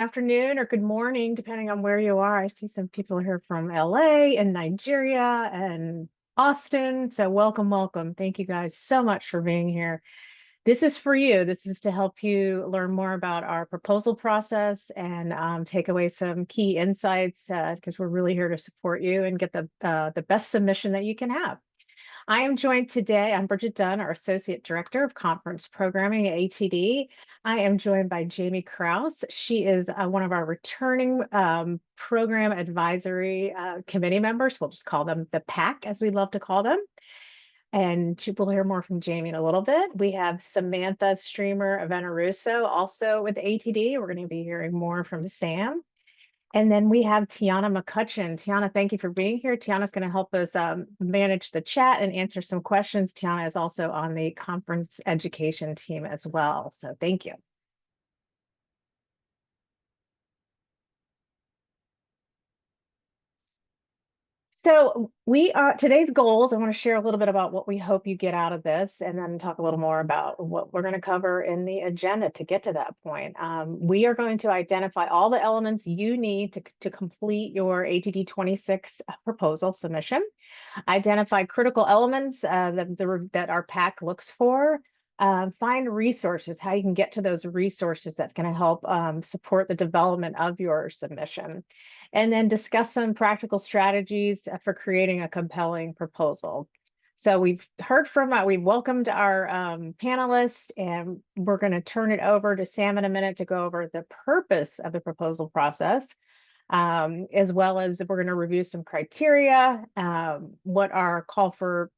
afternoon or good morning, depending on where you are. I see some people here from LA and Nigeria and Austin. So, welcome, welcome. Thank you guys so much for being here. This is for you. This is to help you learn more about our proposal process and take away some key insights because we're really here to support you and get the best submission that you can have. I am joined today. I'm Bridget Dunn, our Associate Director of Conference Programming at ATD. I am joined by Jamie Kraus. She is one of our returning Program Advisory Committee members. We'll just call them the PAC, as we love to call them. And we'll hear more from Jamie in a little bit. We have Samantha Streamer Veneruso, also with ATD. We're going to be hearing more from Sam. And then we have Tiana McCutcheon. Tiana, thank you for being here. Tiana's going to help us manage the chat and answer some questions. Tiana is also on the conference education team as well. So thank you. So today's goals, I want to share a little bit about what we hope you get out of this and then talk a little more about what we're going to cover in the agenda to get to that point. We are going to identify all the elements you need to complete your ATD26 proposal submission, identify critical elements that our PAC looks for, find resources, how you can get to those resources that's going to help support the development of your submission, and then discuss some practical strategies for creating a compelling proposal. So we've welcomed our panelists, and we're going to turn it over to Sam in a minute to go over the purpose of the proposal process, as well as we're going to review some criteria, what our call for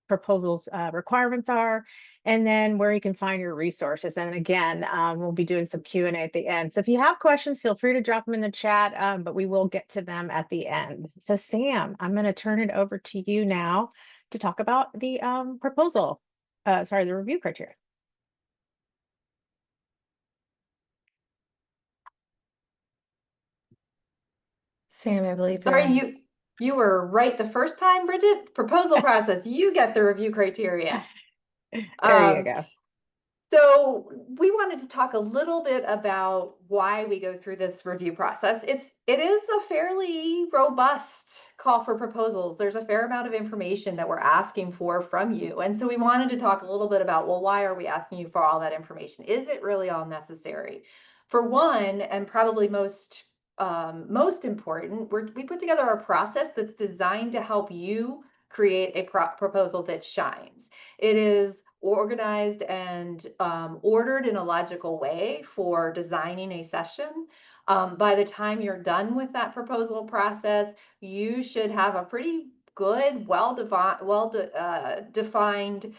proposals requirements are, and then where you can find your resources. And again, we'll be doing some Q&A at the end. So if you have questions, feel free to drop them in the chat, but we will get to them at the end. So Sam, I'm going to turn it over to you now to talk about the the review criteria. Sam, I believe you're Sorry, on. you were right the first time, Bridget. Proposal process, you get the review criteria. There you go. So we wanted to talk a little bit about why we go through this review process. It is a fairly robust call for proposals. There's a fair amount of information that we're asking for from you. And so we wanted to talk a little bit about, well, why are we asking you for all that information? Is it really all necessary? For one, and probably most important, we put together a process that's designed to help you create a proposal that shines. It is organized and ordered in a logical way for designing a session. By the time you're done with that proposal process, you should have a pretty good, defined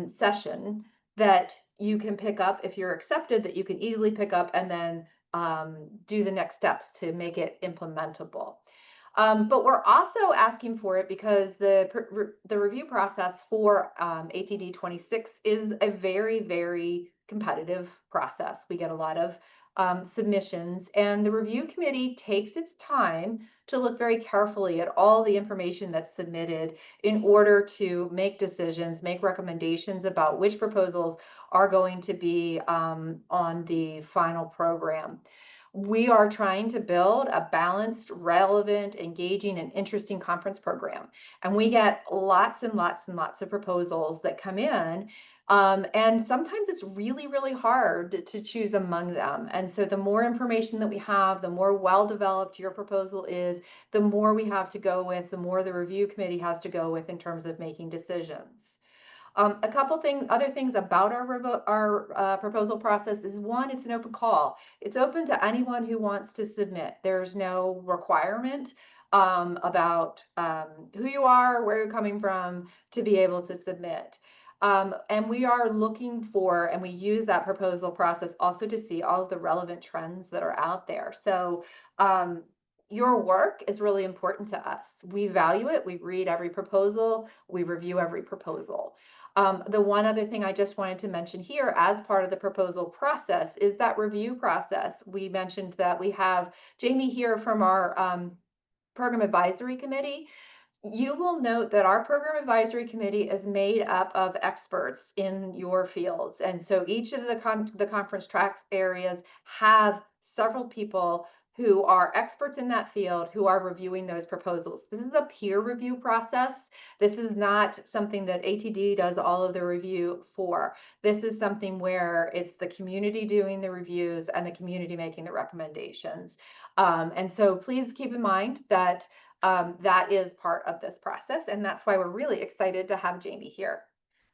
session that you can pick up if you're accepted, that you can easily pick up and then do the next steps to make it implementable. But we're also asking for it because the review process for ATD26 is a very, very competitive process. We get a lot of submissions, and the review committee takes its time to look very carefully at all the information that's submitted in order to make decisions, make recommendations about which proposals are going to be on the final program. We are trying to build a balanced, relevant, engaging, and interesting conference program. And we get lots and lots and lots of proposals that come in. And sometimes it's really, really hard to choose among them. And so the more information that we have, the more well-developed your proposal is, the more we have to go with, the more the review committee has to go with in terms of making decisions. A couple other things about our proposal process is, one, it's an open call. It's open to anyone who wants to submit. There's no requirement about who you are, where you're coming from to be able to submit. And we are looking for, and we use that proposal process also to see all of the relevant trends that are out there. So your work is really important to us. We value it. We read every proposal. We review every proposal. The one other thing I just wanted to mention here as part of the proposal process is that review process. We mentioned that we have Jamie here from our Program Advisory Committee. You will note that our Program Advisory Committee is made up of experts in your fields. And so each of the conference tracks areas have several people who are experts in that field who are reviewing those proposals. This is a peer review process. This is not something that ATD does all of the review for. This is something where it's the community doing the reviews and the community making the recommendations. And so please keep in mind that that is part of this process, and that's why we're really excited to have Jamie here.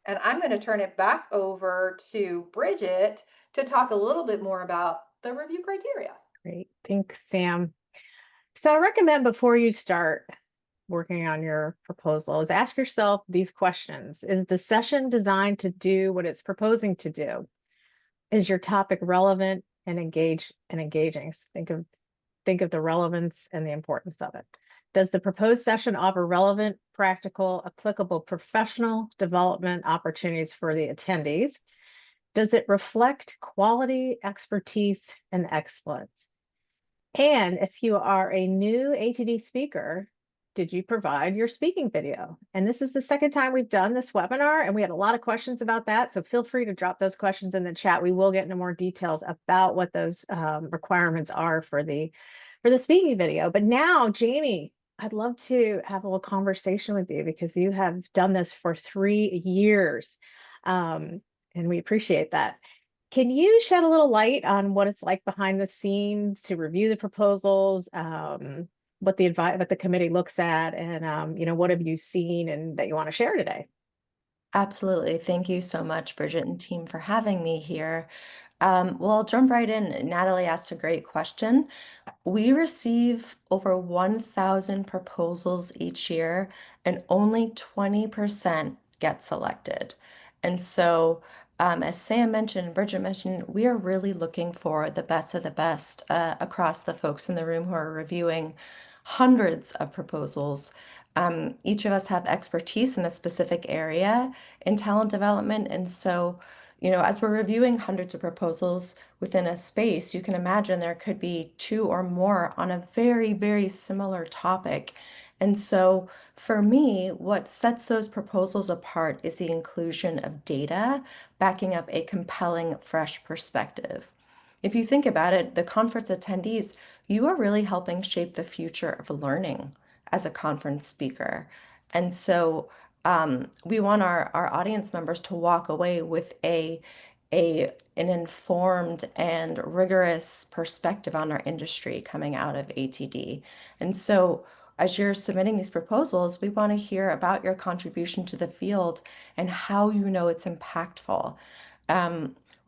And I'm going to turn it back over to Bridget to talk a little bit more about the review criteria. Great. Thanks, Sam. So I recommend before you start working on your proposal is ask yourself these questions. Is the session designed to do what it's proposing to do? Is your topic relevant and engaging? So think of the relevance and the importance of it. Does the proposed session offer relevant, practical, applicable professional development opportunities for the attendees? Does it reflect quality, expertise, and excellence? And if you are a new ATD speaker, did you provide your speaking video? And this is the second time we've done this webinar, and we had a lot of questions about that. So feel free to drop those questions in the chat. We will get into more details about what those requirements are for the speaking video. But now, Jamie, I'd love to have a little conversation with you because you have done this for 3 years, and we appreciate that. Can you shed a little light on what it's like behind the scenes to review the proposals, what the committee looks at, and what have you seen and that you want to share today? Absolutely. Thank you so much, Bridget and team, for having me here. Well, I'll jump right in. Natalie asked a great question. We receive over 1,000 proposals each year, and only 20% get selected. And so, as Sam mentioned, Bridget mentioned, we are really looking for the best of the best across the folks in the room who are reviewing hundreds of proposals. Each of us have expertise in a specific area in talent development. And so, as we're reviewing hundreds of proposals within a space, you can imagine there could be two or more on a very, very similar topic. And so, for me, what sets those proposals apart is the inclusion of data backing up a compelling, fresh perspective. If you think about it, the conference attendees, you are really helping shape the future of learning as a conference speaker. And so we want our audience members to walk away with an informed and rigorous perspective on our industry coming out of ATD. And so as you're submitting these proposals, we want to hear about your contribution to the field and how you know it's impactful.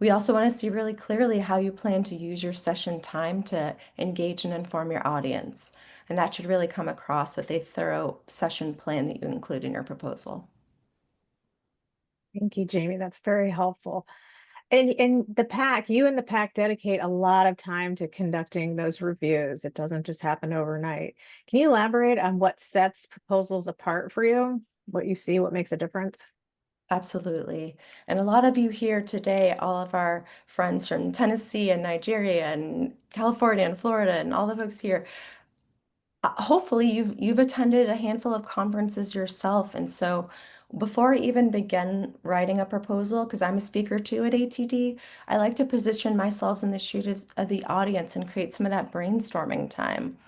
We also want to see really clearly how you plan to use your session time to engage and inform your audience. And that should really come across with a thorough session plan that you include in your proposal. Thank you, Jamie. That's very helpful. And the pack, you and the pack dedicate a lot of time to conducting those reviews. It doesn't just happen overnight. Can you elaborate on what sets proposals apart for you? What you see, what makes a difference? Absolutely. And a lot of you here today, all of our friends from Tennessee and Nigeria and California and Florida and all the folks here, hopefully you've attended a handful of conferences yourself. And so before I even begin writing a proposal, because I'm a speaker too at ATD, I like to position myself in the shoes of the audience and create some of that brainstorming time.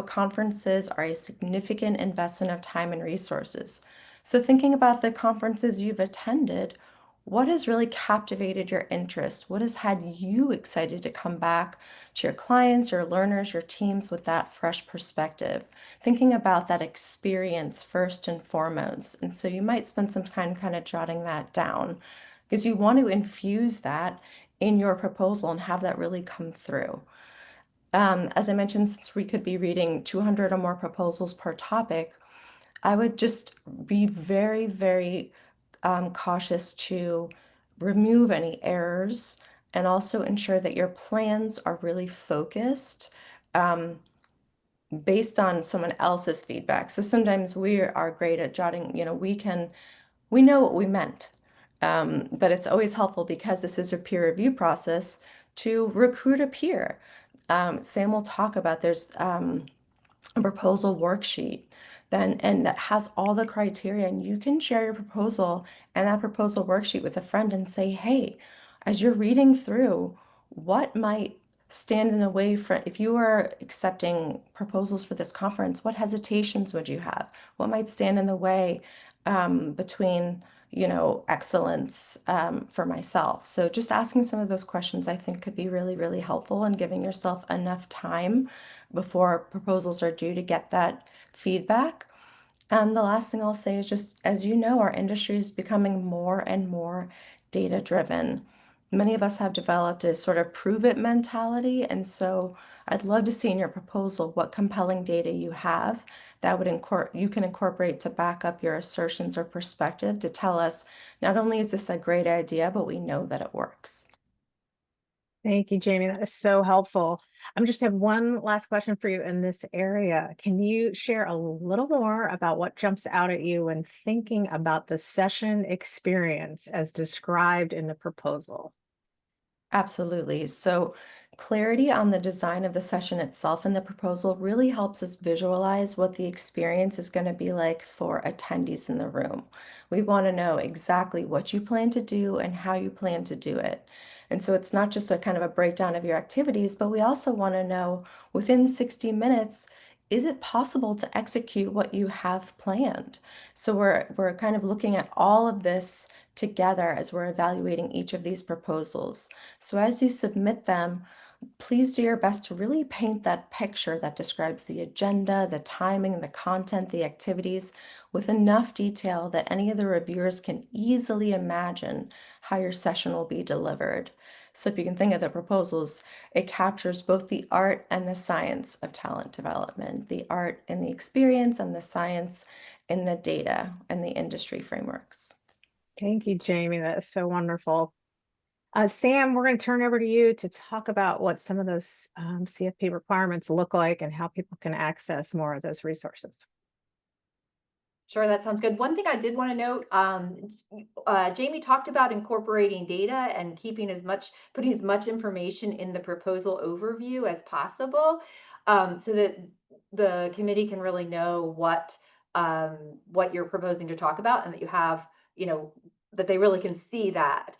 Conferences are a significant investment of time and resources. So, thinking about the conferences you've attended, what has really captivated your interest? What has had you excited to come back to your clients, your learners, your teams with that fresh perspective? Thinking about that experience first and foremost. And so, you might spend some time kind of jotting that down because you want to infuse that in your proposal and have that really come through. As I mentioned, since we could be reading 200 or more proposals per topic, I would just be very, very cautious to remove any errors and also ensure that your plans are really focused um, based on someone else's feedback. So sometimes we are great at jotting, we know what we meant. But it's always helpful because this is a peer review process to recruit a peer. Sam will talk about there's a proposal worksheet then and that has all the criteria and you can share your proposal and that proposal worksheet with a friend and say, hey, as you're reading through, what might stand in the way for, if you are accepting proposals for this conference, what hesitations would you have? What might stand in the way between, excellence for myself? So just asking some of those questions, I think, could be really, really helpful in giving yourself enough time before proposals are due to get that feedback. And the last thing I'll say is just, as you know, our industry is becoming more and more data driven. Many of us have developed a sort of prove it mentality. And so I'd love to see in your proposal what compelling data you have that you can incorporate to back up your assertions or perspective to tell us not only is this a great idea, but we know that it works. Thank you, Jamie. That is so helpful. I just have one last question for you in this area. Can you share a little more about what jumps out at you when thinking about the session experience as described in the proposal? Absolutely. So, clarity on the design of the session itself in the proposal really helps us visualize what the experience is going to be like for attendees in the room. We want to know exactly what you plan to do and how you plan to do it. And so, it's not just a kind of a breakdown of your activities, but we also want to know within 60 minutes, is it possible to execute what you have planned? So, we're kind of looking at all of this together as we're evaluating each of these proposals. So as you submit them, please do your best to really paint that picture that describes the agenda, the timing, the content, the activities with enough detail that any of the reviewers can easily imagine how your session will be delivered. So if you can think of the proposals, it captures both the art and the science of talent development, the art in the experience and the science in the data and the industry frameworks. Thank you, Jamie. That is so wonderful. Sam, we're going to turn over to you to talk about what some of those CFP requirements look like and how people can access more of those resources. Sure, that sounds good. One thing I did want to note, Jamie talked about incorporating data and putting as much information in the proposal overview as possible, so that the committee can really know what you're proposing to talk about, and that you have, that they really can see that.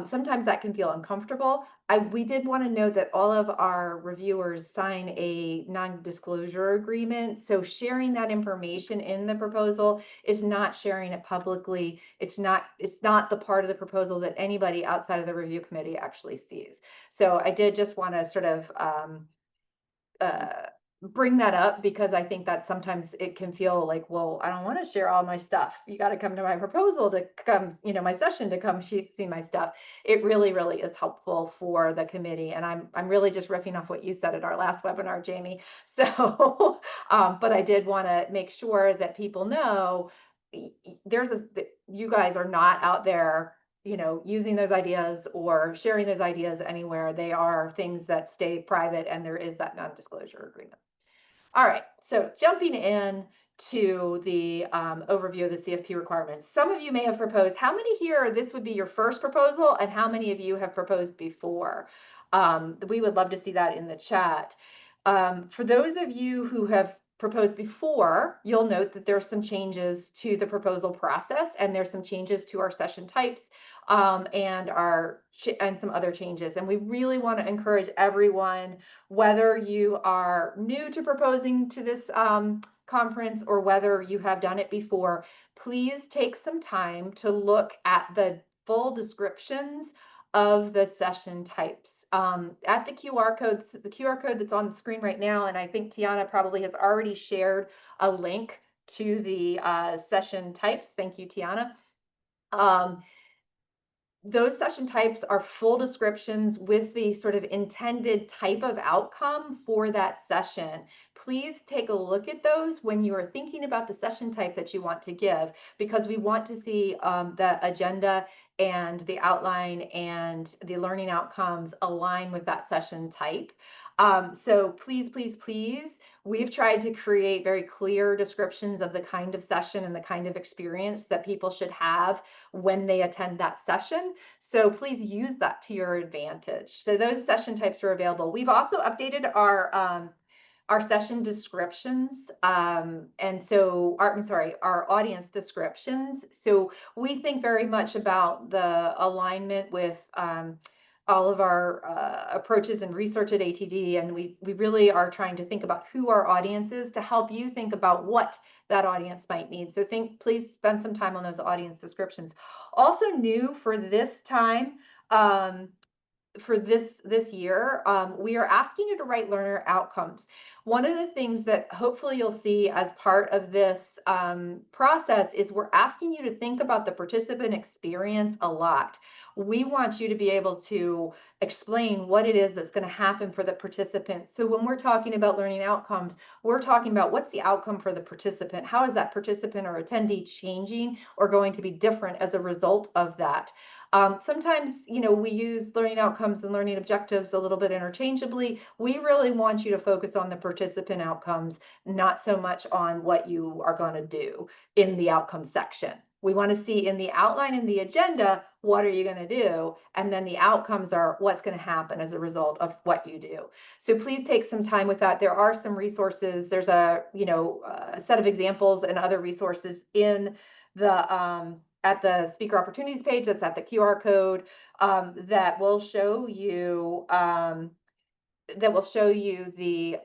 Sometimes that can feel uncomfortable. We did want to note that all of our reviewers sign a non-disclosure agreement. So sharing that information in the proposal is not sharing it publicly. It's not the part of the proposal that anybody outside of the review committee actually sees. So I did just want to sort of uh, bring that up, because I think that sometimes it can feel like, well, I don't want to share all my stuff. You got to come to my proposal to come, my session to come see my stuff. It really, really is helpful for the committee. And I'm really just riffing off what you said at our last webinar, Jamie. So, but I did want to make sure that people know you guys are not out there using those ideas or sharing those ideas anywhere. They are things that stay private, and there is that non-disclosure agreement. All right, so jumping in to the overview of the CFP requirements. Some of you may have proposed. How many here, this would be your first proposal, and how many of you have proposed before? We would love to see that in the chat. For those of you who have proposed before, you'll note that there's some changes to the proposal process, and there's some changes to our session types, and some other changes. And we really want to encourage everyone, whether you are new to proposing to this conference or whether you have done it before, please take some time to look at the full descriptions of the session types. At the QR code that's on the screen right now, and I think Tiana probably has already shared a link to the session types. Thank you, Tiana. Those session types are full descriptions with the sort of intended type of outcome for that session. Please take a look at those when you are thinking about the session type that you want to give, because we want to see the agenda and the outline and the learning outcomes align with that session type. So please, please, please, we've tried to create very clear descriptions of the kind of session and the kind of experience that people should have when they attend that session. So please use that to your advantage. So those session types are available. We've also updated our session descriptions, and so our audience descriptions. So we think very much about the alignment with all of our approaches and research at ATD, and we really are trying to think about who our audience is to help you think about what that audience might need. So please spend some time on those audience descriptions. Also new for this time, for this year, we are asking you to write learner outcomes. One of the things that hopefully you'll see as part of this process is we're asking you to think about the participant experience a lot. We want you to be able to explain what it is that's going to happen for the participants. So when we're talking about learning outcomes, we're talking about what's the outcome for the participant? How is that participant or attendee changing or going to be different as a result of that? Sometimes, we use learning outcomes and learning objectives a little bit interchangeably. We really want you to focus on the participant outcomes, not so much on what you are going to do in the outcome section. We want to see in the outline and the agenda, what are you going to do? And then the outcomes are what's going to happen as a result of what you do. So please take some time with that. There are some resources. There's a set of examples and other resources in the at the speaker opportunities page that's at the QR code that will show you the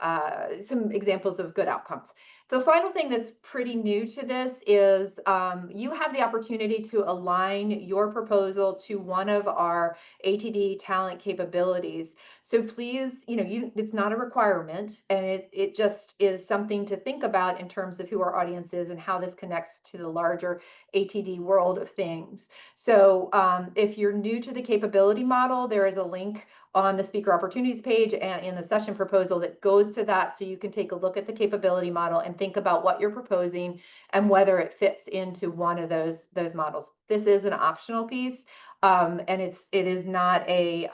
some examples of good outcomes. The final thing that's pretty new to this is you have the opportunity to align your proposal to one of our ATD talent capabilities. So please, it's not a requirement, and it just is something to think about in terms of who our audience is and how this connects to the larger ATD world of things. So if you're new to the capability model, there is a link on the speaker opportunities page and in the session proposal that goes to that, so you can take a look at the capability model and think about what you're proposing and whether it fits into one of those models. This is an optional piece, and it is not a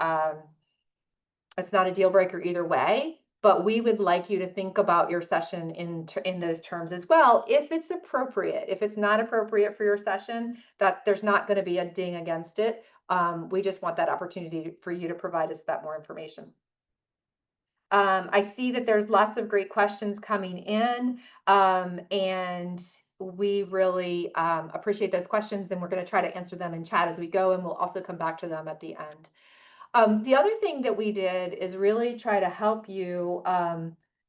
it's not a deal breaker either way. But we would like you to think about your session in those terms as well, if it's appropriate. If it's not appropriate for your session, that there's not going to be a ding against it. We just want that opportunity for you to provide us that more information. I see that there's lots of great questions coming in, and we really appreciate those questions, and we're going to try to answer them in chat as we go, and we'll also come back to them at the end. The other thing that we did is really try to help you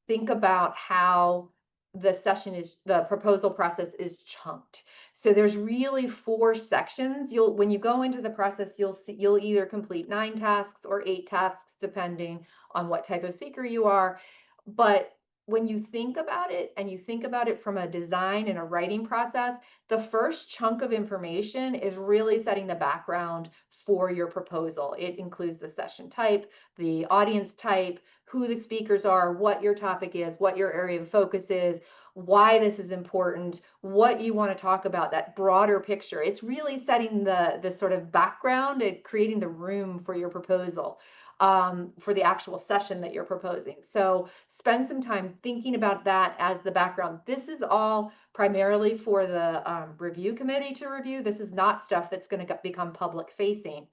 think about how the proposal process is chunked. So there's really 4 sections. When you go into the process, you'll either complete 9 tasks or 8 tasks, depending on what type of speaker you are. But when you think about it, and you think about it from a design and a writing process, the first chunk of information is really setting the background for your proposal. It includes the session type, the audience type, who the speakers are, what your topic is, what your area of focus is, why this is important, what you want to talk about, that broader picture. It's really setting the sort of background and creating the room for your proposal, for the actual session that you're proposing. So spend some time thinking about that as the background. This is all primarily for the review committee to review. This is not stuff that's going to become public facing.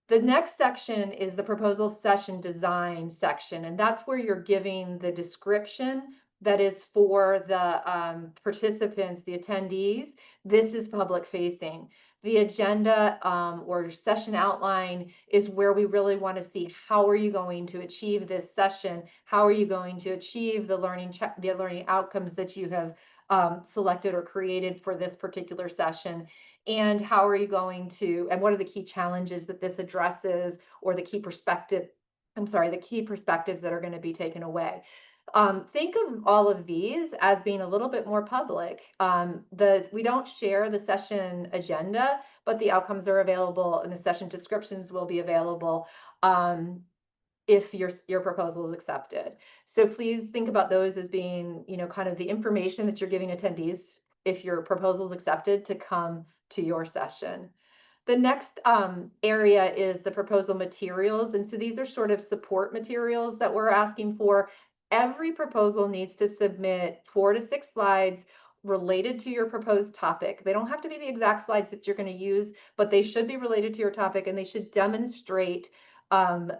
The next section is the proposal session design section, and that's where you're giving the description that is for the participants, the attendees. This is public facing. The agenda or session outline is where we really want to see how are you going to achieve this session? How are you going to achieve the learning outcomes that you have selected or created for this particular session? And how are you going to, and what are the key challenges that this addresses, or the key perspectives that are going to be taken away? Think of all of these as being a little bit more public. We don't share the session agenda, but the outcomes are available, and the session descriptions will be available if your proposal is accepted. So please think about those as being, kind of the information that you're giving attendees if your proposal is accepted to come to your session. The next area is the proposal materials. And so these are sort of support materials that we're asking for. Every proposal needs to submit 4 to 6 slides related to your proposed topic. They don't have to be the exact slides that you're going to use, but they should be related to your topic, and they should demonstrate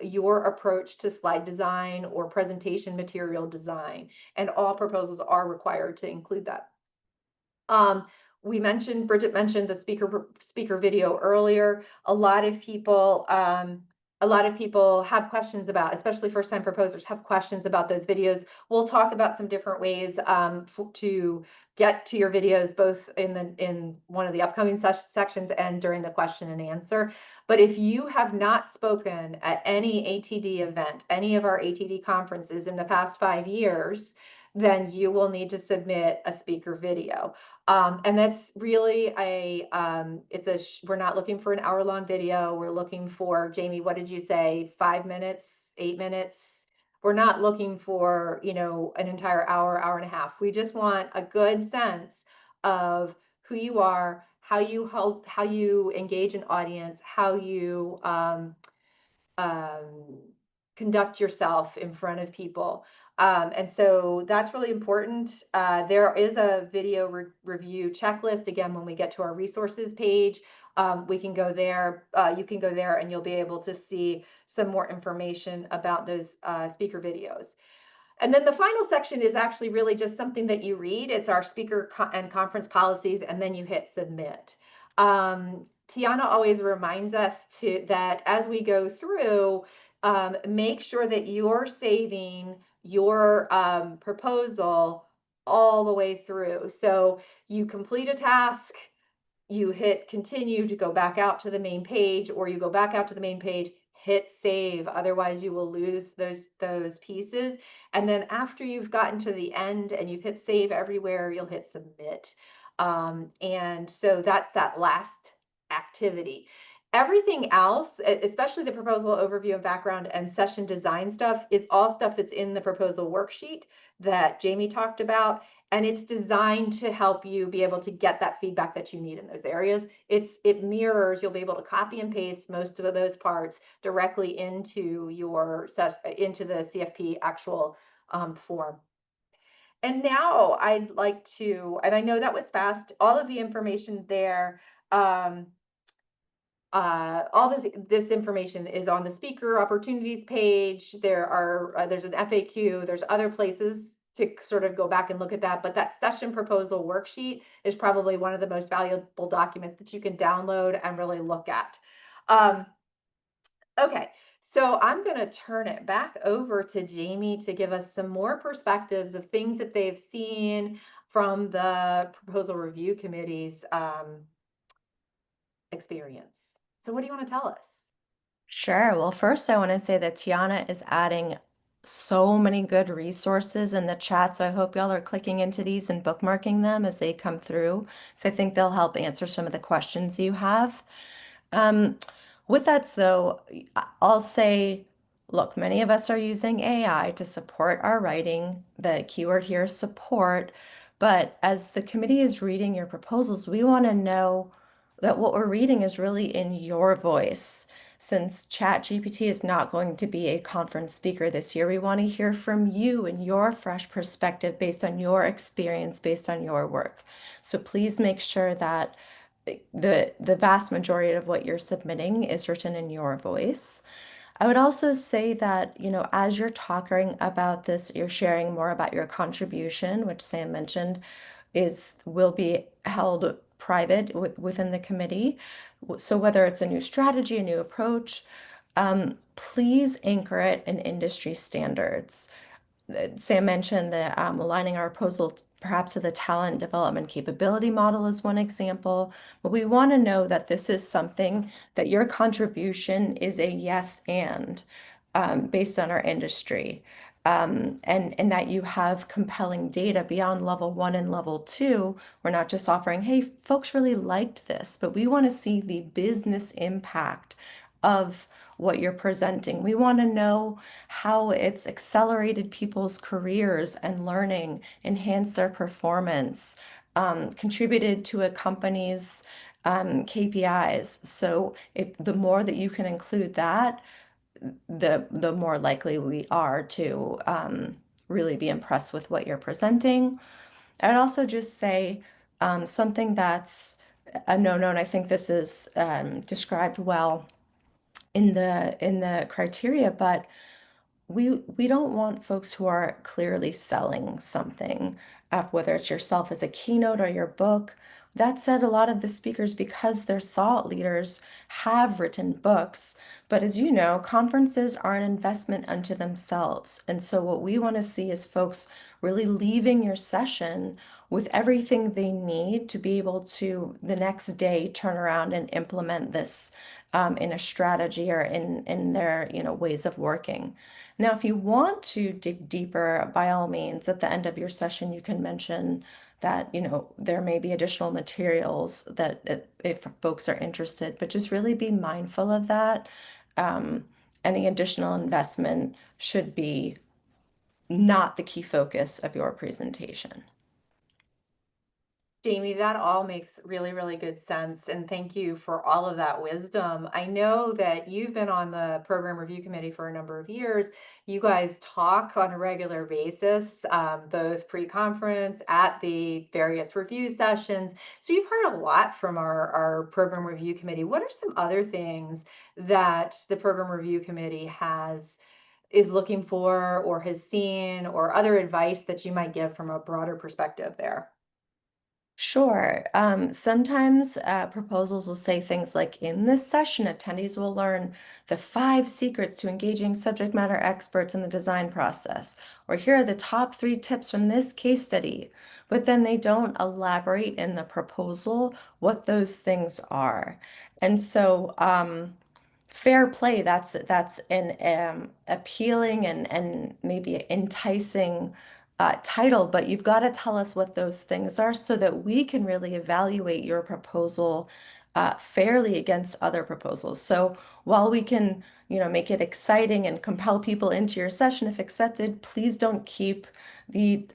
your approach to slide design or presentation material design. And all proposals are required to include that. Bridget mentioned the speaker video earlier. A lot of people a lot of people have questions about, especially first time proposers, have questions about those videos. We'll talk about some different ways to get to your videos, both in one of the upcoming sections and during the question and answer. But if you have not spoken at any ATD event, any of our ATD conferences in the past 5 years, then you will need to submit a speaker video. And that's really we're not looking for an hour-long video. We're looking for, Jamie, what did you say? 5 minutes, 8 minutes? We're not looking for, an entire hour, hour and a half. We just want a good sense of who you are, how you help, how you engage an audience, how you um, conduct yourself in front of people. And so that's really important. There is a video review checklist. Again, when we get to our resources page, we can go there. You can go there and you'll be able to see some more information about those speaker videos. And then the final section is actually really just something that you read. It's our speaker and conference policies, and then you hit submit. Tiana always reminds us that as we go through, make sure that you're saving your proposal all the way through. So you complete a task, you hit continue to go back out to the main page, or you go back out to the main page, hit save. Otherwise you will lose those pieces. And then after you've gotten to the end and you've hit save everywhere, you'll hit submit. And so that's that last activity. Everything else, especially the proposal overview and background and session design stuff, is all stuff that's in the proposal worksheet that Jamie talked about. And it's designed to help you be able to get that feedback that you need in those areas. It mirrors, you'll be able to copy and paste most of those parts directly into into the CFP actual form. And now I'd like to, and I know that was fast, all of the information there, all this information is on the speaker opportunities page. There's an FAQ, there's other places to sort of go back and look at that, but that session proposal worksheet is probably one of the most valuable documents that you can download and really look at. Okay, so I'm going to turn it back over to Jamie to give us some more perspectives of things that they've seen from the proposal review committee's experience. So what do you want to tell us? Sure. Well, first, I want to say that Tiana is adding so many good resources in the chat. So I hope y'all are clicking into these and bookmarking them as they come through. So I think they'll help answer some of the questions you have. Um, with that, though, I'll say, look, many of us are using AI to support our writing. The keyword here is support. But as the committee is reading your proposals, we want to know that what we're reading is really in your voice. Since ChatGPT is not going to be a conference speaker this year, we want to hear from you and your fresh perspective based on your experience, based on your work. So please make sure that the vast majority of what you're submitting is written in your voice. I would also say that, as you're talking about this, you're sharing more about your contribution, which Sam mentioned, will be held private within the committee. So whether it's a new strategy, a new approach, please anchor it in industry standards. Sam mentioned that aligning our proposal perhaps to the talent development capability model is one example, but we want to know that this is something that your contribution is a yes and based on our industry. And that you have compelling data beyond level 1 and level 2. We're not just offering, hey, folks really liked this, but we want to see the business impact of what you're presenting. We want to know how it's accelerated people's careers and learning, enhanced their performance, contributed to a company's KPIs. So the more that you can include that, the more likely we are to really be impressed with what you're presenting. I'd also just say something that's a no-no, and I think this is described well in the criteria, but we don't want folks who are clearly selling something, whether it's yourself as a keynote or your book. That said, a lot of the speakers, because they're thought leaders, have written books. But as you know, conferences are an investment unto themselves. And so, what we want to see is folks really leaving your session with everything they need to be able to the next day turn around and implement this in a strategy or in their, ways of working. Now, if you want to dig deeper, by all means, at the end of your session, you can mention that, there may be additional materials that if folks are interested, but just really be mindful of that. Um, any additional investment should be not the key focus of your presentation. Jamie, that all makes really, really good sense. And thank you for all of that wisdom. I know that you've been on the program review committee for a number of years. You guys talk on a regular basis, both pre-conference, at the various review sessions. So you've heard a lot from our program review committee. What are some other things that the program review committee is looking for or has seen, or other advice that you might give from a broader perspective there? Sure. Sometimes proposals will say things like, in this session, attendees will learn the 5 secrets to engaging subject matter experts in the design process, or here are the top 3 tips from this case study. But then they don't elaborate in the proposal what those things are. And so, fair play, that's an appealing and maybe enticing title, but you've got to tell us what those things are so that we can really evaluate your proposal fairly against other proposals. So while we can, make it exciting and compel people into your session if accepted, please don't keep the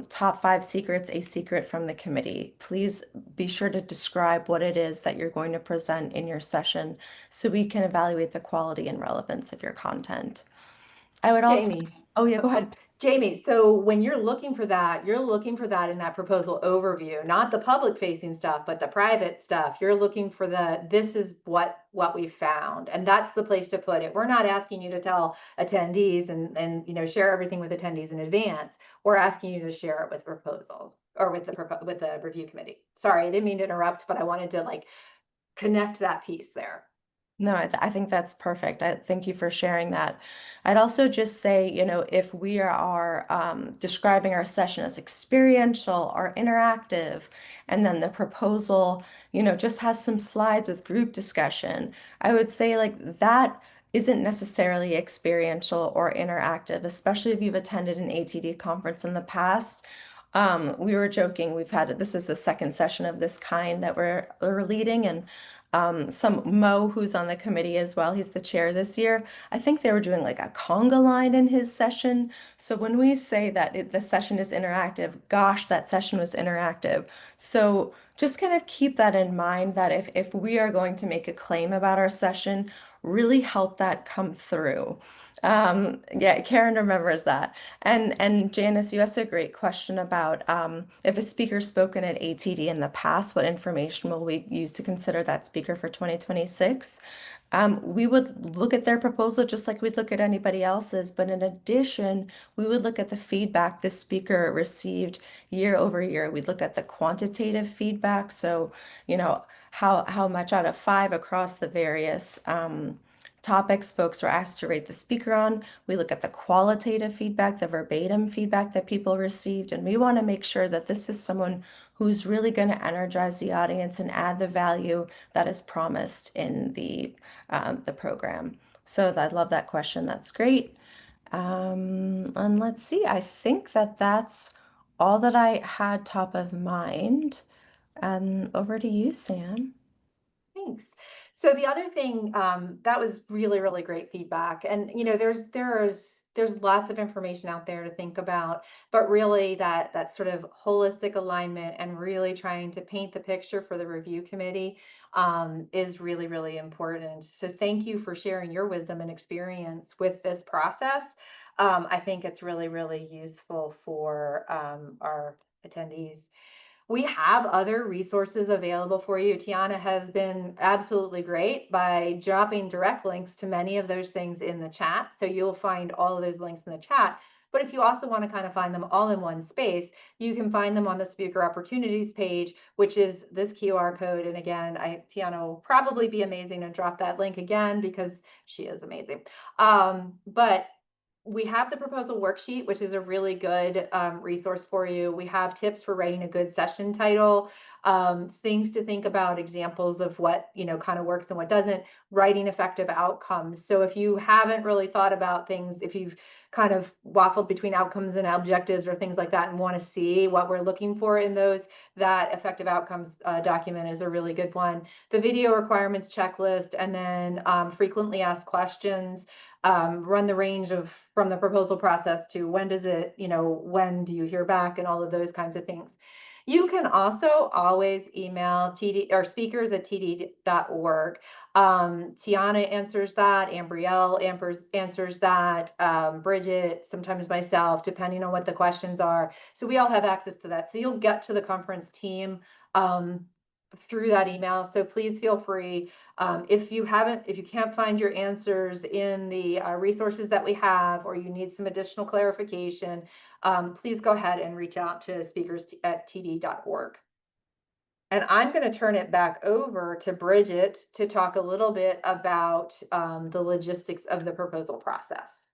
top 5 secrets a secret from the committee. Please be sure to describe what it is that you're going to present in your session so we can evaluate the quality and relevance of your content. I would also, Jamie, oh yeah, oh, go ahead. Jamie, so when you're looking for that, you're looking for that in that proposal overview, not the public facing stuff, but the private stuff. You're looking for this is what we found. And that's the place to put it. We're not asking you to tell attendees and share everything with attendees in advance. We're asking you to share it with proposal or with the review committee. Sorry, I didn't mean to interrupt, but I wanted to connect that piece there. No, I think that's perfect. Thank you for sharing that. I'd also just say, if we are describing our session as experiential or interactive, and then the proposal, just has some slides with group discussion, I would say like that isn't necessarily experiential or interactive, especially if you've attended an ATD conference in the past. We were joking, this is the second session of this kind that we're leading, and some Mo, who's on the committee as well, he's the chair this year. I think they were doing like a conga line in his session. So when we say that the session is interactive, gosh, that session was interactive. So just kind of keep that in mind that if we are going to make a claim about our session, really help that come through. Yeah, Karen remembers that. And Janice, you asked a great question about if a speaker's spoken at ATD in the past, what information will we use to consider that speaker for 2026? We would look at their proposal just like we'd look at anybody else's, but in addition, we would look at the feedback the speaker received year over year. We'd look at the quantitative feedback, so how much out of 5 across the various topics folks were asked to rate the speaker on. We look at the qualitative feedback, the verbatim feedback that people received, and we want to make sure that this is someone who's really going to energize the audience and add the value that is promised in the program. So I love that question. That's great. And let's see, I think that's all that I had top of mind. Over to you, Sam. Thanks. So the other thing, that was really, really great feedback. And there's lots of information out there to think about, but really that sort of holistic alignment and really trying to paint the picture for the review committee is really, really important. So thank you for sharing your wisdom and experience with this process. I think it's really, really useful for our attendees. We have other resources available for you. Tiana has been absolutely great by dropping direct links to many of those things in the chat. So you'll find all of those links in the chat. But if you also want to kind of find them all in one space, you can find them on the speaker opportunities page, which is this QR code. And again, Tiana will probably be amazing and drop that link again because she is amazing. But we have the proposal worksheet, which is a really good resource for you. We have tips for writing a good session title, things to think about, examples of what, kind of works and what doesn't, writing effective outcomes. So if you haven't really thought about things, if you've kind of waffled between outcomes and objectives or things like that and want to see what we're looking for in those, that effective outcomes document is a really good one. The video requirements checklist, and then frequently asked questions, run the range of from the proposal process to when does it, when do you hear back, and all of those kinds of things. You can also always email TD or speakers@td.org. Tiana answers that, Ambrielle answers that, Bridget, sometimes myself, depending on what the questions are. So we all have access to that. So you'll get to the conference team through that email. So please feel free. If you can't find your answers in the resources that we have, or you need some additional clarification, please go ahead and reach out to speakers@td.org. And I'm going to turn it back over to Bridget to talk a little bit about the logistics of the proposal process.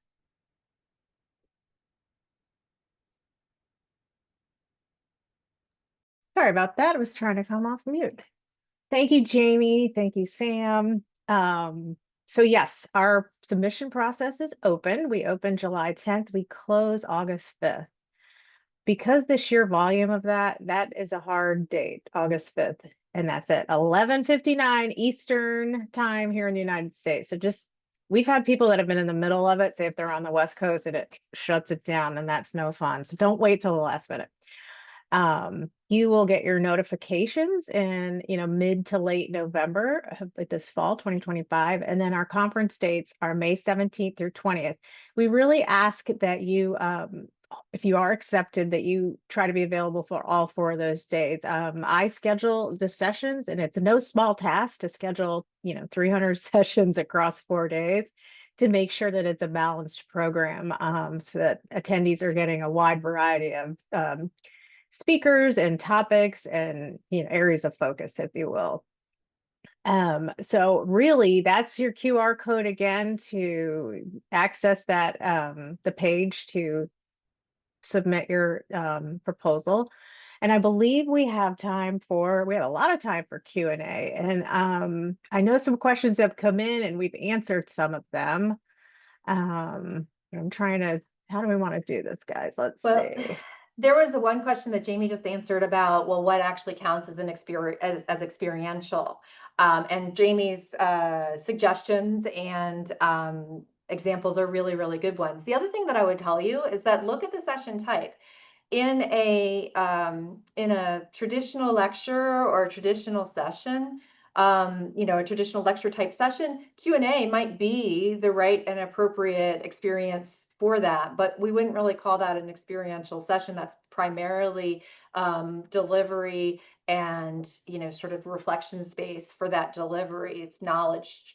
Sorry about that. I was trying to come off mute. Thank you, Jamie. Thank you, Sam. So yes, our submission process is open. We open July 10th. We close August 5th. Because the sheer volume of that is a hard date, August 5th. And that's at 11:59 Eastern time here in the United States. So we've had people that have been in the middle of it, say if they're on the West Coast and it shuts it down, and that's no fun. So don't wait till the last minute. You will get your notifications in, mid to late November, like this fall, 2025. And then our conference dates are May 17th through 20th. We really ask that you, if you are accepted, that you try to be available for all 4 of those days. I schedule the sessions, and it's no small task to schedule, 300 sessions across 4 days to make sure that it's a balanced program, so that attendees are getting a wide variety of speakers and topics and areas of focus, if you will. So really, that's your QR code again to access that the page to submit your proposal. And I believe we have a lot of time for Q&A. And I know some questions have come in and we've answered some of them. I'm trying to, how do we want to do this, guys? Let's see. There was one question that Jamie just answered about, well, what actually counts as as experiential? And Jamie's suggestions and examples are really, really good ones. The other thing that I would tell you is that look at the session type. In a traditional lecture or a traditional session, a traditional lecture type session, Q&A might be the right and appropriate experience for that, but we wouldn't really call that an experiential session. That's primarily delivery and, sort of reflection space for that delivery. It's knowledge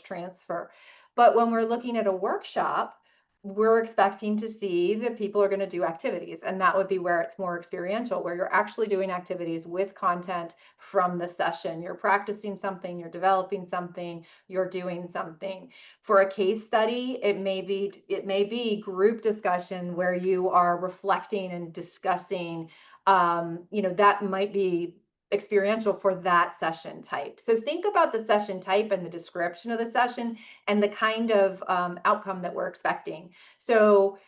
transfer. But when we're looking at a workshop, we're expecting to see that people are going to do activities, and that would be where it's more experiential, where you're actually doing activities with content from the session. You're practicing something, you're developing something, you're doing something. For a case study, it may be group discussion where you are reflecting and discussing, that might be experiential for that session type. So think about the session type and the description of the session and the kind of outcome that we're expecting. So,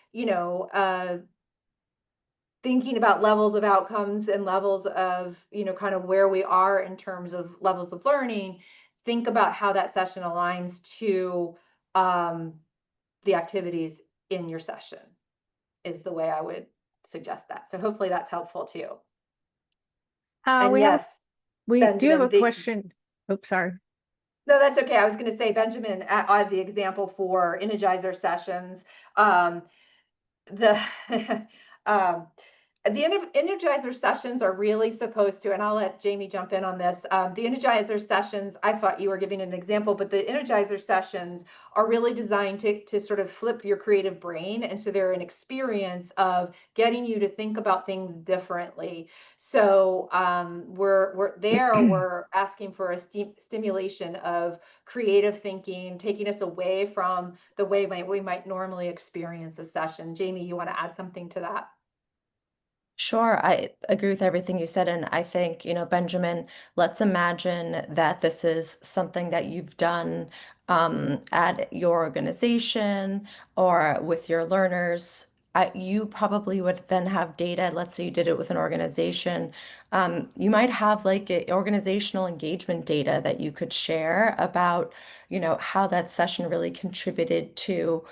thinking about levels of outcomes and levels of, kind of where we are in terms of levels of learning, think about how that session aligns to the activities in your session is the way I would suggest that. So hopefully that's helpful too. And yes, we Benjamin, do have a question. Oops, sorry. No, that's okay. I was going to say, Benjamin, the example for Energizer sessions, the The Energizer sessions are really supposed to, and I'll let Jamie jump in on this. The Energizer sessions, I thought you were giving an example, but the Energizer sessions are really designed to sort of flip your creative brain. And so they're an experience of getting you to think about things differently. So we're asking for a stimulation of creative thinking, taking us away from the way we might normally experience a session. Jamie, you want to add something to that? Sure, I agree with everything you said. And I think, Benjamin, let's imagine that this is something that you've done at your organization or with your learners. You probably would then have data. Let's say you did it with an organization. You might have like organizational engagement data that you could share about, how that session really contributed to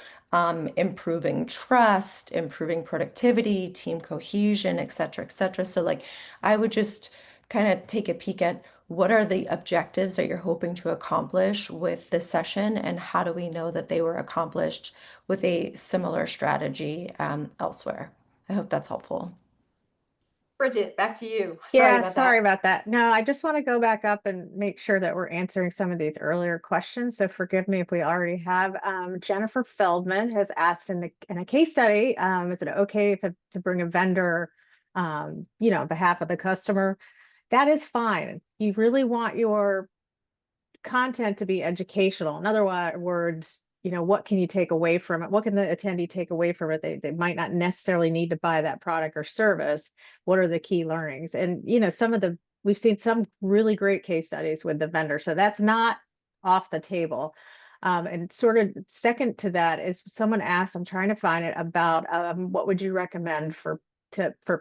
improving trust, improving productivity, team cohesion, et cetera, et cetera. So, like, I would just kind of take a peek at what are the objectives that you're hoping to accomplish with this session, and how do we know that they were accomplished with a similar strategy elsewhere? I hope that's helpful. Bridget, back to you. Sorry Yeah, about sorry that. about that. No, I just want to go back up and make sure that we're answering some of these earlier questions. So forgive me if we already have. Jennifer Feldman has asked in a case study, is it okay if to bring a vendor, on behalf of the customer? That is fine. You really want your content to be educational. In other words, what can you take away from it? What can the attendee take away from it? They might not necessarily need to buy that product or service. What are the key learnings? And, we've seen some really great case studies with the vendor. So that's not off the table. And sort of second to that is someone asked, I'm trying to find it, about what would you recommend for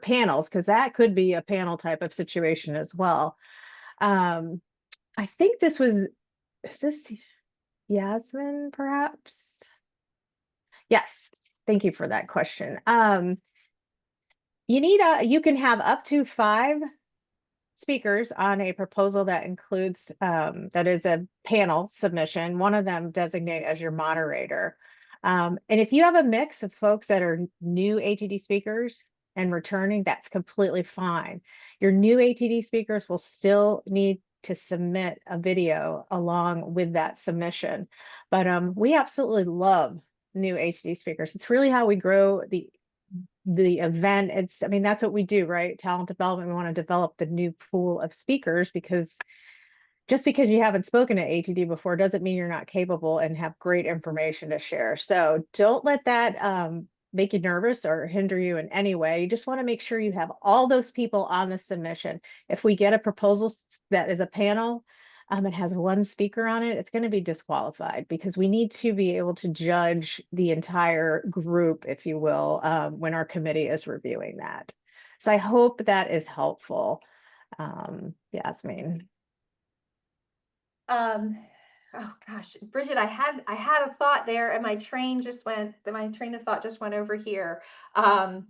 panels? Because that could be a panel type of situation as well. Um, I think is this Yasmin, perhaps? Yes, thank you for that question. You can have up to 5 speakers on a proposal that includes, that is a panel submission, one of them designate as your moderator. And if you have a mix of folks that are new ATD speakers and returning, that's completely fine. Your new ATD speakers will still need to submit a video along with that submission. But we absolutely love new ATD speakers. It's really how we grow the event. I mean, that's what we do, right? Talent development. We want to develop the new pool of speakers, because just because you haven't spoken at ATD before doesn't mean you're not capable and have great information to share. So don't let that make you nervous or hinder you in any way. You just want to make sure you have all those people on the submission. If we get a proposal that is a panel, it has one speaker on it, it's going to be disqualified, because we need to be able to judge the entire group, if you will, when our committee is reviewing that. So I hope that is helpful. Yasmin. Oh gosh, Bridget, I had a thought there, and my train of thought just went over here. You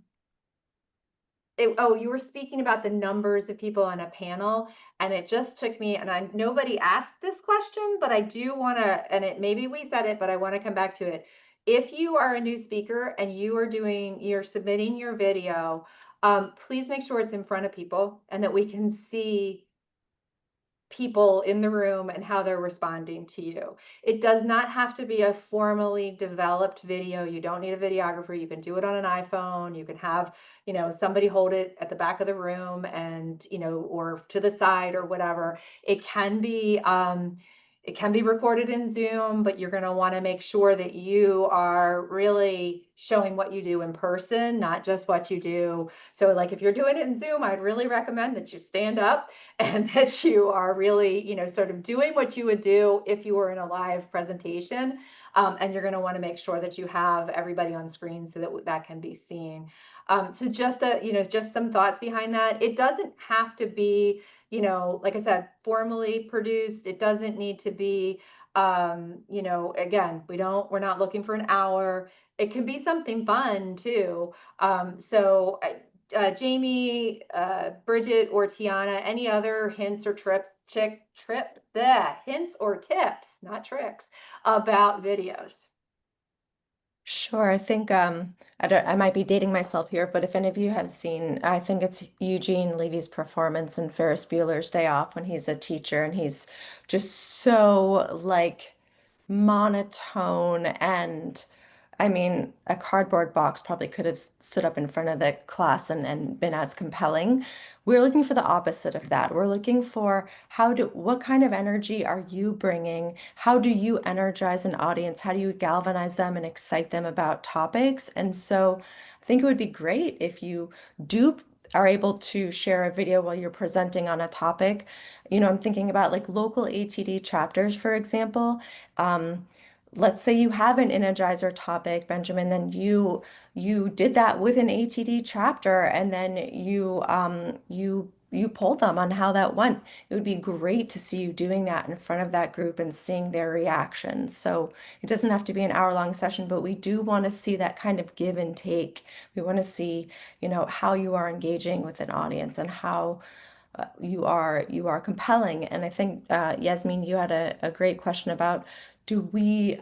were speaking about the numbers of people on a panel, and it just took me, and nobody asked this question, but I do want to, and maybe we said it, but I want to come back to it. If you are a new speaker and you're submitting your video, please make sure it's in front of people and that we can see people in the room and how they're responding to you. It does not have to be a formally developed video. You don't need a videographer. You can do it on an iPhone. You can have, somebody hold it at the back of the room, and, or to the side or whatever. It can be recorded in Zoom, but you're going to want to make sure that you are really showing what you do in person, not just what you do. So like if you're doing it in Zoom, I'd really recommend that you stand up and that you are really, sort of doing what you would do if you were in a live presentation. And you're going to want to make sure that you have everybody on screen so that that can be seen. So just some thoughts behind that. It doesn't have to be, like I said, formally produced. It doesn't need to be, again, we're not looking for an hour. It can be something fun too. Jamie, Bridget, or Tiana, any other hints or hints or tips, not tricks, about videos? Sure. I think I might be dating myself here, but if any of you have seen, I think it's Eugene Levy's performance in Ferris Bueller's Day Off when he's a teacher and he's just so like monotone and I mean, a cardboard box probably could have stood up in front of the class and been as compelling. We're looking for the opposite of that. We're looking for what kind of energy are you bringing? How do you energize an audience? How do you galvanize them and excite them about topics? And so I think it would be great if you do are able to share a video while you're presenting on a topic. You know, I'm thinking about like local ATD chapters, for example. Um, let's say you have an energizer topic, Benjamin, then you did that with an ATD chapter and then you polled them on how that went. It would be great to see you doing that in front of that group and seeing their reactions. So it doesn't have to be an hour-long session, but we do want to see that kind of give and take. We want to see, you know, how you are engaging with an audience and how you are compelling. And I think Yasmin, you had a great question about do we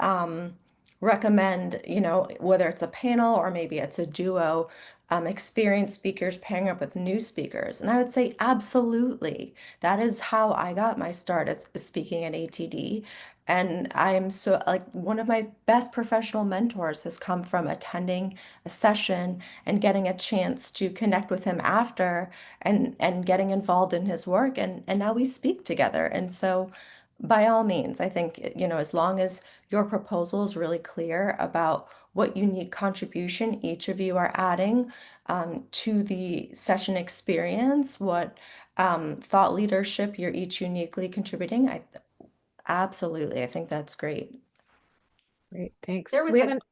recommend, you know, whether it's a panel or maybe it's a duo, experienced speakers pairing up with new speakers. And I would say absolutely. That is how I got my start as speaking at ATD. And I am so like one of my best professional mentors has come from attending a session and getting a chance to connect with him after and getting involved in his work and now we speak together. And so by all means, I think, you know, as long as your proposal is really clear about what unique contribution each of you are adding to the session experience, what thought leadership you're each uniquely contributing, I absolutely, I think that's great. Great, thanks. There was We a haven't,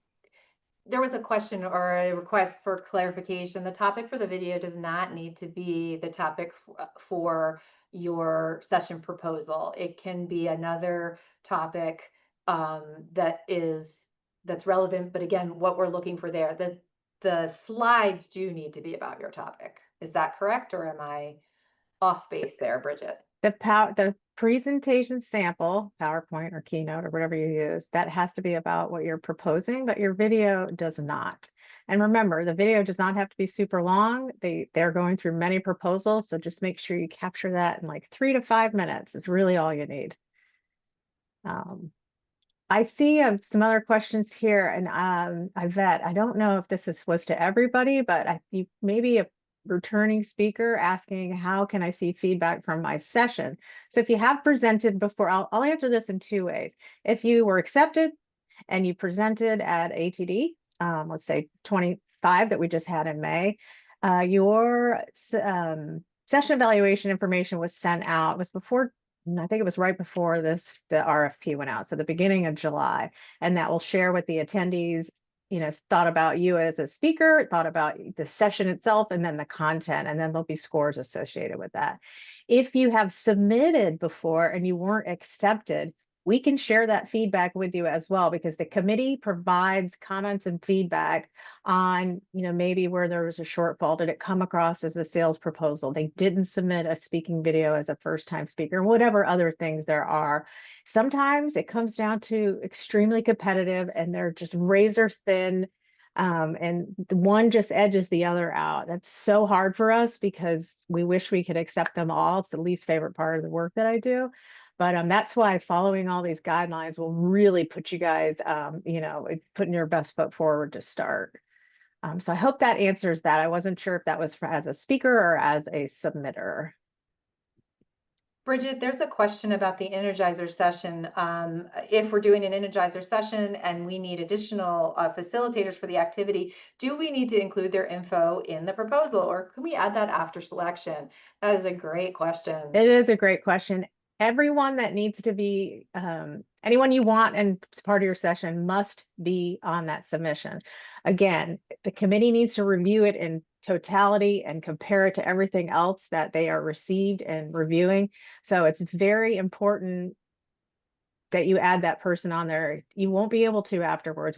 there was a question or a request for clarification. The topic for the video does not need to be the topic for your session proposal. It can be another topic that's relevant. But again, what we're looking for there, the slides do need to be about your topic. Is that correct, or am I off base there, Bridget? the presentation sample, PowerPoint or Keynote or whatever you use, that has to be about what you're proposing, but your video does not. And remember, the video does not have to be super long. They're going through many proposals, so just make sure you capture that in like 3 to 5 minutes is really all you need. Um, I see some other questions here, and Yvette, I don't know if was to everybody, but you maybe a returning speaker asking, how can I see feedback from my session? So if you have presented before, I'll answer this in 2 ways. If you were accepted and you presented at ATD, let's say 25 that we just had in May, your session evaluation information was sent out, it was before, I think it was right before the RFP went out, so the beginning of July, and that will share with the attendees, you know, thought about you as a speaker, thought about the session itself, and then the content, and then there'll be scores associated with that. If you have submitted before and you weren't accepted, we can share that feedback with you as well, because the committee provides comments and feedback on, you know, maybe where there was a shortfall. Did it come across as a sales proposal? They didn't submit a speaking video as a first-time speaker, whatever other things there are. Sometimes it comes down to extremely competitive and they're just razor thin, and one just edges the other out. That's so hard for us because we wish we could accept them all. It's the least favorite part of the work that I do. But that's why following all these guidelines will really put you guys, you know, putting your best foot forward to start. So I hope that answers that. I wasn't sure if that was as a speaker or as a submitter. Bridget, there's a question about the Energizer session. If we're doing an Energizer session and we need additional facilitators for the activity, do we need to include their info in the proposal, or can we add that after selection? That is a great question. It is a great question. Everyone that needs to be, anyone you want and it's part of your session must be on that submission. Again, the committee needs to review it in totality and compare it to everything else that they are received and reviewing. So it's very important that you add that person on there. You won't be able to afterwards.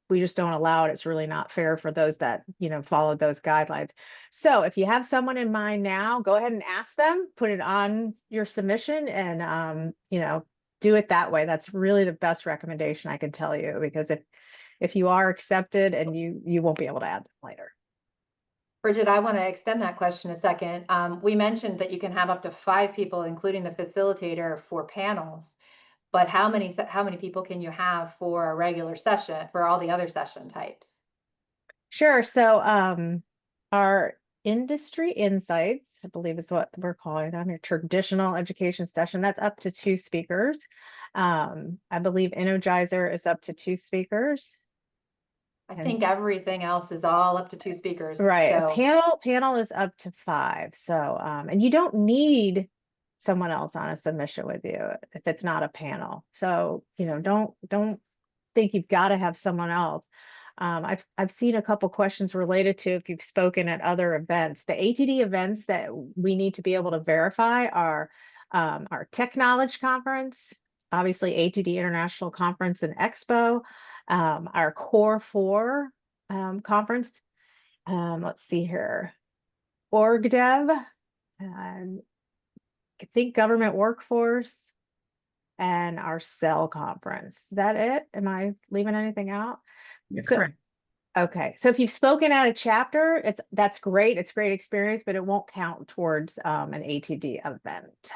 We just don't allow it. It's really not fair for those that, you know, followed those guidelines. So if you have someone in mind now, go ahead and ask them, put it on your submission, and you know, do it that way. That's really the best recommendation I can tell you, because if you are accepted, and you won't be able to add them later. Bridget, I want to extend that question a second. We mentioned that you can have up to 5 people, including the facilitator, for panels. But how many people can you have for a regular session, for all the other session types? Sure. So our industry insights, I believe is what we're calling them, your traditional education session, that's up to 2 speakers. I believe Energizer is up to 2 speakers. I And think everything else is all up to 2 speakers. right, a So panel is up to 5. So and you don't need someone else on a submission with you if it's not a panel. So, don't think you've got to have someone else. I've seen a couple questions related to if you've spoken at other events. The ATD events that we need to be able to verify are our Tech Knowledge Conference, obviously ATD International Conference and Expo, our Core 4 conference. Let's see here, Org Dev, and I think Government Workforce, and our Cell conference. Is that it? Am I leaving anything out? You're So, correct. okay. So if you've spoken at a chapter, that's great. It's a great experience, but it won't count towards an ATD event.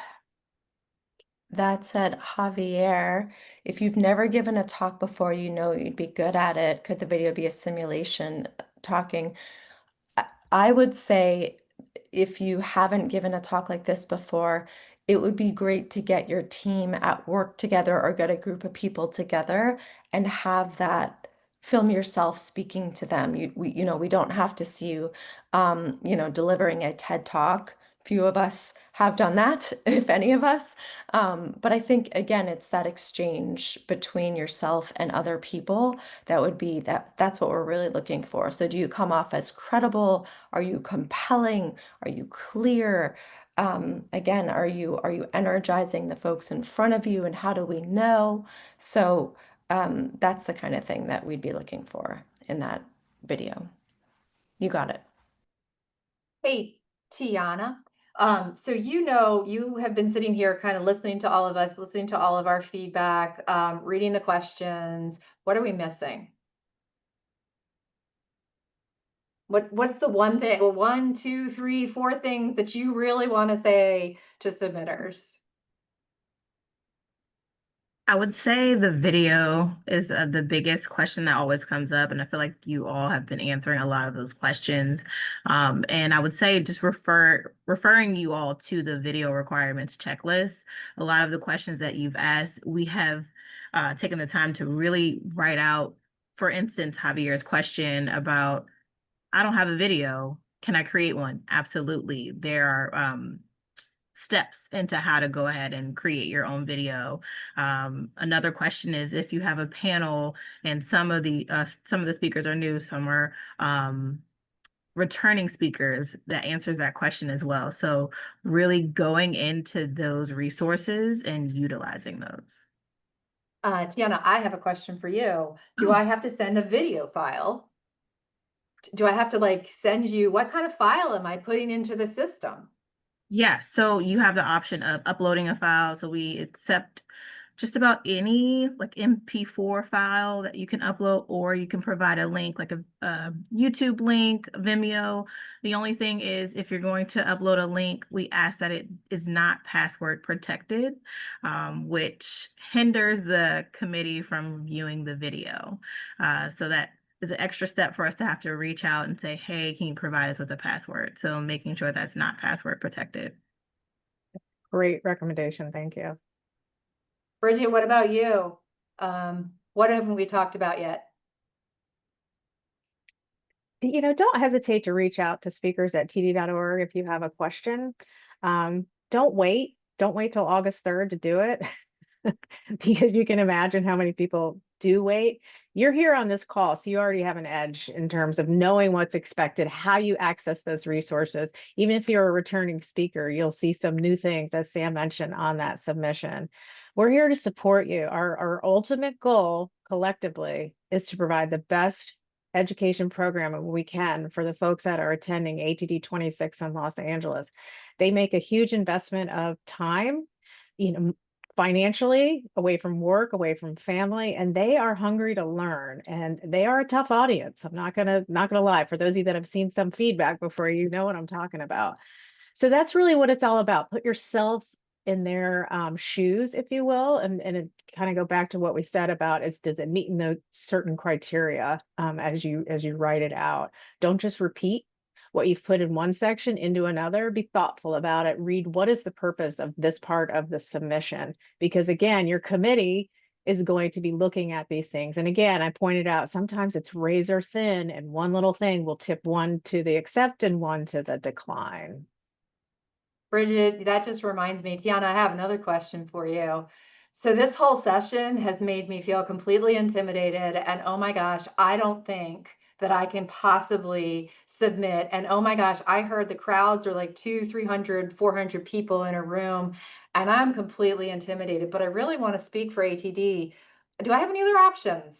That said, Javier, if you've never given a talk before, you know you'd be good at it. Could the video be a simulation talking? I would say if you haven't given a talk like this before, it would be great to get your team at work together or get a group of people together and have that film yourself speaking to them. We don't have to see you, delivering a TED Talk. Few of us have done that, if any of us. But I think, again, it's that exchange between yourself and other people that's what we're really looking for. So do you come off as credible? Are you compelling? Are you clear? Again, are you energizing the folks in front of you, and how do we know? So that's the kind of thing that we'd be looking for in that video. You got it. hey, Tiana. So you have been sitting here kind of listening to all of us, listening to all of our feedback, reading the questions. What are we missing? What's the one thing, well, 1, 2, 3, 4 things that you really want to say to submitters? I would say the video is the biggest question that always comes up, and I feel like you all have been answering a lot of those questions. And I would say just referring you all to the video requirements checklist. A lot of the questions that you've asked, we have taken the time to really write out. For instance, Javier's question about, I don't have a video. Can I create one? Absolutely. There are steps into how to go ahead and create your own video. Another question is, if you have a panel and some of the speakers are new, some are returning speakers, that answers that question as well. So really going into those resources and utilizing those. Tiana, I have a question for you. Do Oh. I have to send a video file? Do I have to send you, what kind of file am I putting into the system? Yeah, so you have the option of uploading a file. So we accept just about any MP4 file that you can upload, or you can provide a link like a YouTube link, Vimeo. The only thing is, if you're going to upload a link, we ask that it is not password protected, which hinders the committee from viewing the video. So that is an extra step for us to have to reach out and say, hey, can you provide us with a password? So making sure that's not password protected. Great recommendation. Thank you. Bridget, what about you? What haven't we talked about yet? Don't hesitate to reach out to speakers at td.org if you have a question. Don't wait. Don't wait till August 3rd to do it. Because you can imagine how many people do wait. You're here on this call, so you already have an edge in terms of knowing what's expected, how you access those resources. Even if you're a returning speaker, you'll see some new things, as Sam mentioned, on that submission. We're here to support you. Our ultimate goal collectively is to provide the best education program we can for the folks that are attending ATD26 in Los Angeles. They make a huge investment of time, financially, away from work, away from family, and they are hungry to learn. And they are a tough audience. I'm not gonna lie. For those of you that have seen some feedback before, you know what I'm talking about. So that's really what it's all about. Put yourself in their shoes, if you will, and it kind of go back to what we said about is does it meet in the certain criteria as you write it out. Don't just repeat what you've put in one section into another. Be thoughtful about it. Read what is the purpose of this part of the submission, because again, your committee is going to be looking at these things. And again, I pointed out sometimes it's razor thin, and one little thing will tip one to the accept and one to the decline. Bridget, that just reminds me, Tiana, I have another question for you. So this whole session has made me feel completely intimidated, and oh my gosh, I don't think that I can possibly submit. And oh my gosh, I heard the crowds are like 300, 400 people in a room, and I'm completely intimidated, but I really want to speak for ATD. Do I have any other options?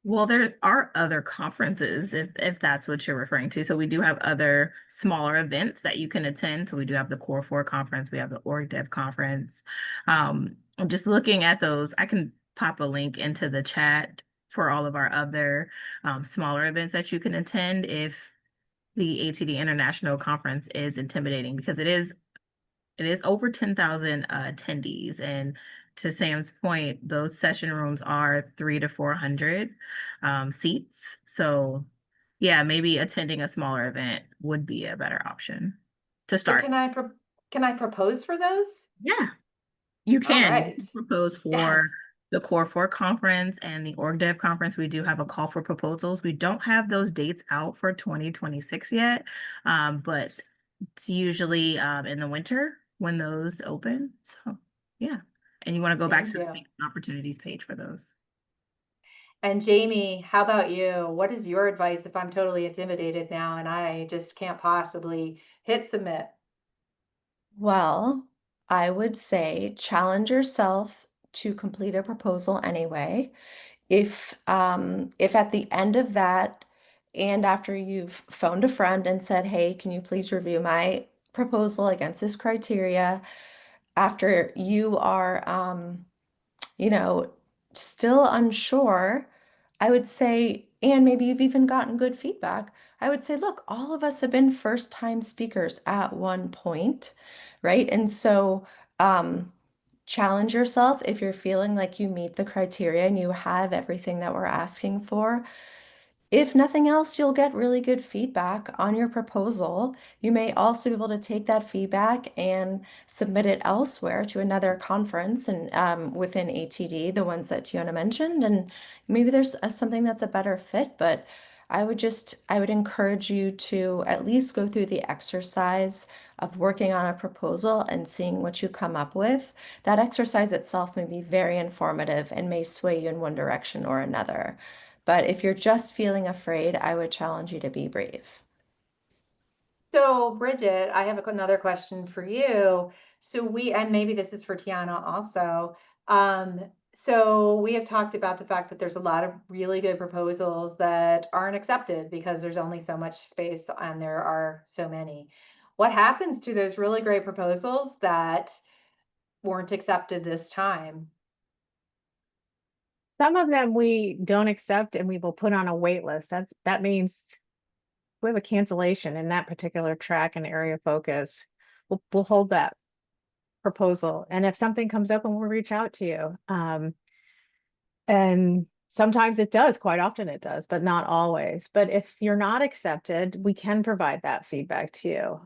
Well, there are other conferences if that's what you're referring to. So we do have other smaller events that you can attend. So we do have the Core 4 conference, we have the Org Dev conference. I'm just looking at those. I can pop a link into the chat for all of our other smaller events that you can attend if the ATD International Conference is intimidating, because it is over 10,000 attendees. And to Sam's point, those session rooms are 300 to 400 seats. So yeah, maybe attending a smaller event would be a better option to So start. can I propose for those? Yeah, you All can. You right. can propose Yes. for the Core 4 conference and the Org Dev conference. We do have a call for proposals. We don't have those dates out for 2026 yet, but it's usually in the winter when those open. So yeah. And you want to go back Thank to the you. speaking opportunities page for those. And Jamie, how about you? What is your advice if I'm totally intimidated now and I just can't possibly hit submit? Well, I would say challenge yourself to complete a proposal anyway. If at the end of that and after you've phoned a friend and said, "Hey, can you please review my proposal against this criteria?" After you are you know, still unsure, I would say, and maybe you've even gotten good feedback, I would say, look, all of us have been first-time speakers at one point, right? And so, challenge yourself if you're feeling like you meet the criteria and you have everything that we're asking for. If nothing else, you'll get really good feedback on your proposal. You may also be able to take that feedback and submit it elsewhere to another conference and within ATD, the ones that Tiana mentioned, and maybe there's something that's a better fit. But I would encourage you to at least go through the exercise of working on a proposal and seeing what you come up with. That exercise itself may be very informative and may sway you in one direction or another. But if you're just feeling afraid, I would challenge you to be brave. So Bridget, I have another question for you. And maybe this is for Tiana also. So we have talked about the fact that there's a lot of really good proposals that aren't accepted because there's only so much space and there are so many. What happens to those really great proposals that weren't accepted this time? Some of them we don't accept and we will put on a wait list. That means we have a cancellation in that particular track and area of focus. We'll hold that proposal. And if something comes up, and we'll reach out to you. And sometimes it does, quite often it does, but not always. But if you're not accepted, we can provide that feedback to you.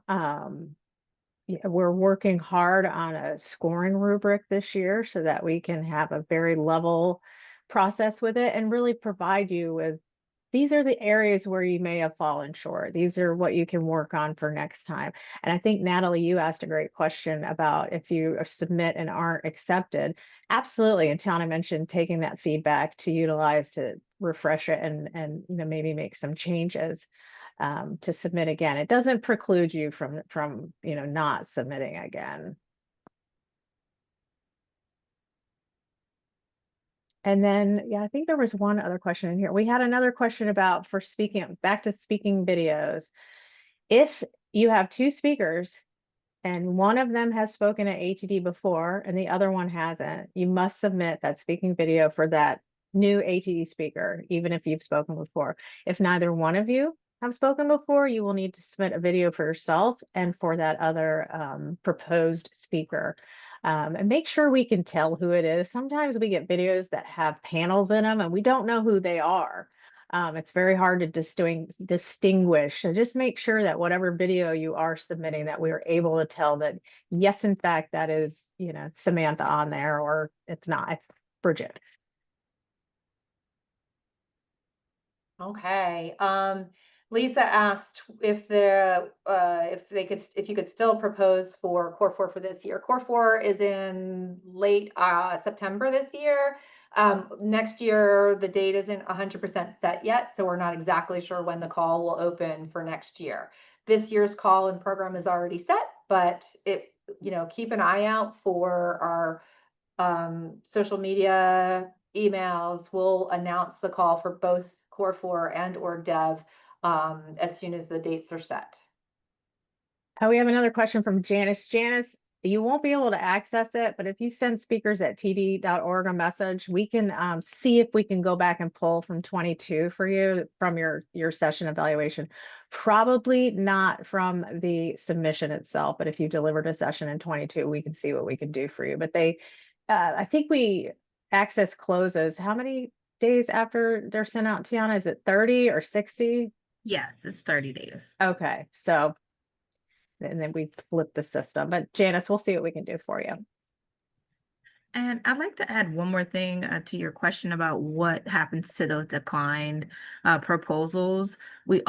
Yeah, we're working hard on a scoring rubric this year so that we can have a very level process with it and really provide you with these are the areas where you may have fallen short. These are what you can work on for next time. And I think, Natalie, you asked a great question about if you submit and aren't accepted. Absolutely. And Tana mentioned taking that feedback to utilize to refresh it and maybe make some changes to submit again. It doesn't preclude you from not submitting again. And then, yeah, I think there was one other question in here. We had another question about for speaking, back to speaking videos. If you have two speakers and one of them has spoken at ATD before and the other one hasn't, you must submit that speaking video for that new ATD speaker, even if you've spoken before. If neither one of you have spoken before, you will need to submit a video for yourself and for that other proposed speaker. And make sure we can tell who it is. Sometimes we get videos that have panels in them and we don't know who they are. It's very hard to distinguish. So just make sure that whatever video you are submitting, that we are able to tell that, yes, in fact, that is, Samantha on there, or it's not, it's Bridget. Okay. Lisa asked if you could still propose for Core 4 for this year. Core 4 is in late September this year. Next year, the date isn't 100% set yet, so we're not exactly sure when the call will open for next year. This year's call and program is already set, but keep an eye out for our social media emails. We'll announce the call for both Core 4 and Org Dev as soon as the dates are set. We have another question from Janice. Janice, you won't be able to access it, but if you send speakers at td.org a message, we can see if we can go back and pull from 22 for you from your session evaluation. Probably not from the submission itself, but if you delivered a session in 22, we can see what we can do for you. But I think access closes how many days after they're sent out, Tiana? Is it 30 or 60? Yes, it's 30 days. Okay, so and then we flip the system. But Janice, we'll see what we can do for you. And I'd like to add one more thing to your question about what happens to those declined proposals. We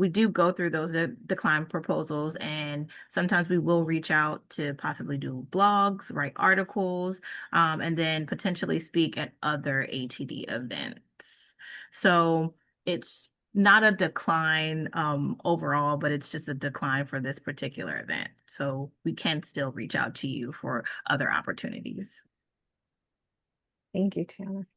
do go through those declined proposals, and sometimes we will reach out to possibly do blogs, write articles, and then potentially speak at other ATD events. So it's not a decline overall, but it's just a decline for this particular event. So we can still reach out to you for other opportunities. Thank you, Tiana.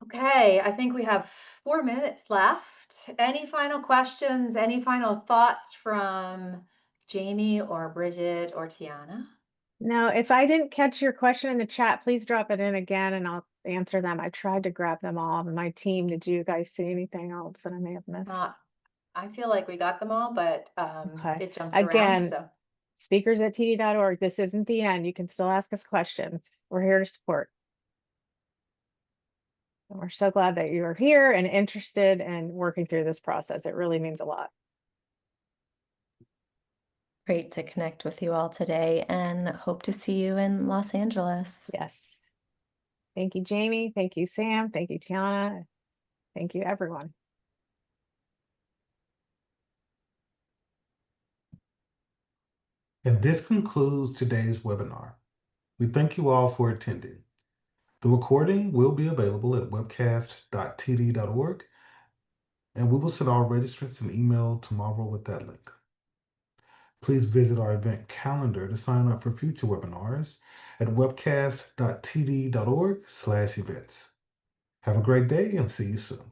Okay, I think we have 4 minutes left. Any final questions? Any final thoughts from Jamie or Bridget or Tiana? Now, if I didn't catch your question in the chat, please drop it in again and I'll answer them. I tried to grab them all. My team, did you guys see anything else that I may have missed? I feel like we got them all, but Okay. it jumps around. Again, So speakers at td.org, this isn't the end. You can still ask us questions. We're here to support. And we're so glad that you are here and interested in working through this process. It really means a lot. Great to connect with you all today and hope to see you in Los Angeles. Yes. Thank you, Jamie. Thank you, Sam. Thank you, Tiana. Thank you, everyone. And this concludes today's webinar. We thank you all for attending. The recording will be available at webcast.td.org, and we will send all registrants an email tomorrow with that link. Please visit our event calendar to sign up for future webinars at webcast.td.org/events. Have a great day and see you soon.